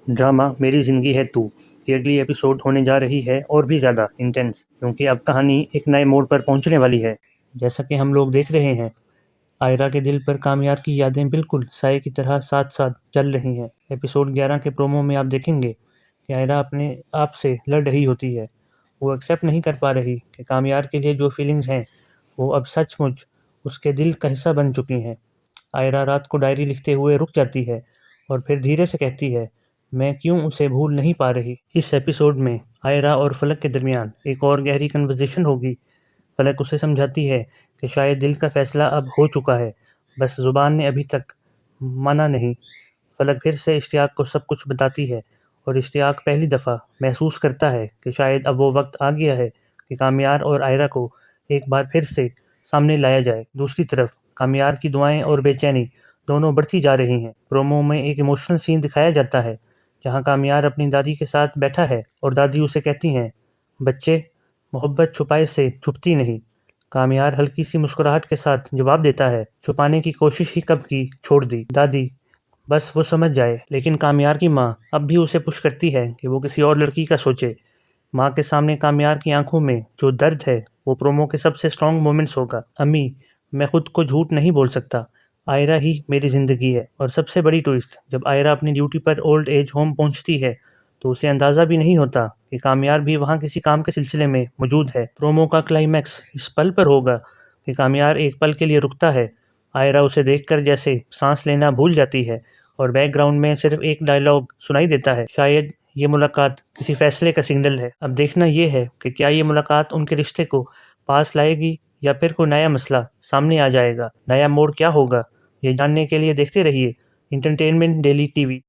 Drama मेरी ज़िंदगी है तू की अगली एपिसोड होने जा रही है और भी ज़्यादा इंटेंस, क्योंकि अब कहानी एक नए मोड़ पर पहुंचने वाली है। जैसा कि हम लोग देख रहे हैं, आयरा के दिल पर कामयार की यादें बिल्कुल साए की तरह साथ साथ चल रही हैं। एपिसोड 11 के प्रोमो में आप देखेंगे कि आयरा अपने आप से लड़ रही होती है। वो एक्सेप्ट नहीं कर पा रही कि कामयार के लिए जो फीलिंग्स हैं वो अब सचमुच उसके दिल का हिस्सा बन चुकी हैं। आयरा रात को डायरी लिखते हुए रुक जाती है और फिर धीरे से कहती है, मैं क्यों उसे भूल नहीं पा रही। इस एपिसोड में आयरा और फलक के दरमियान एक और गहरी कन्वर्सेशन होगी। फलक उसे समझाती है कि शायद दिल का फैसला अब हो चुका है, बस ज़ुबान ने अभी तक माना नहीं। फलक फिर से इश्तियाक को सब कुछ बताती है और इश्तियाक पहली दफ़ा महसूस करता है कि शायद अब वो वक्त आ गया है कि कामयार और आयरा को एक बार फिर से सामने लाया जाए। दूसरी तरफ कामयार की दुआएं और बेचैनी दोनों बढ़ती जा रही हैं। प्रोमो में एक इमोशनल सीन दिखाया जाता है जहां कामयार अपनी दादी के साथ बैठा है और दादी उसे कहती हैं, बच्चे, मोहब्बत छुपाए से छुपती नहीं। कामयार हल्की सी मुस्कुराहट के साथ जवाब देता है, छुपाने की कोशिश ही कब की छोड़ दी दादी, बस वो समझ जाए। लेकिन कामयार की माँ अब भी उसे पुश करती है कि वो किसी और लड़की का सोचे। माँ के सामने कामयार की आंखों में जो दर्द है वो प्रोमो के सबसे स्ट्रॉन्ग मोमेंट्स होगा। अम्मी, मैं खुद को झूठ नहीं बोल सकता, आयरा ही मेरी ज़िंदगी है। और सबसे बड़ी ट्विस्ट, जब आयरा अपनी ड्यूटी पर ओल्ड एज होम पहुंचती है तो उसे अंदाज़ा भी नहीं होता कि कामयार भी वहाँ किसी काम के सिलसिले में मौजूद है। प्रोमो का क्लाइमैक्स इस पल पर होगा कि कामयार एक पल के लिए रुकता है। आयरा उसे देखकर जैसे सांस लेना भूल जाती है और बैकग्राउंड में सिर्फ एक डायलॉग सुनाई देता है, शायद ये मुलाकात किसी फैसले का सिग्नल है। अब देखना ये है कि क्या ये मुलाकात उनके रिश्ते को पास लाएगी या फिर कोई नया मसला सामने आ जाएगा। नया मोड़ क्या होगा, ये जानने के लिए देखते रहिए एंटरटेनमेंट डेली टीवी।